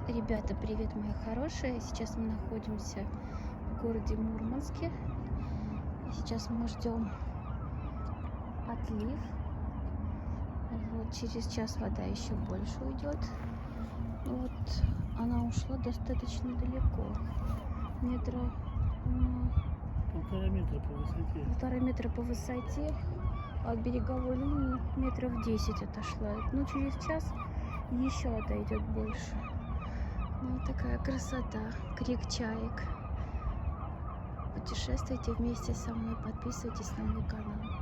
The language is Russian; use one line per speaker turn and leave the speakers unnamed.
Ребята, привет, мои хорошие. Сейчас мы находимся в городе Мурманске. И сейчас мы ждем отлив. Вот через час вода еще больше уйдет. Вот она ушла достаточно далеко. Метра
Полтора метра по высоте.
1,5 метра по высоте. От береговой линии метров 10 отошла. Ну, через час еще отойдет больше. Ну, такая красота. Крик чаек. Путешествуйте вместе со мной. Подписывайтесь на мой канал.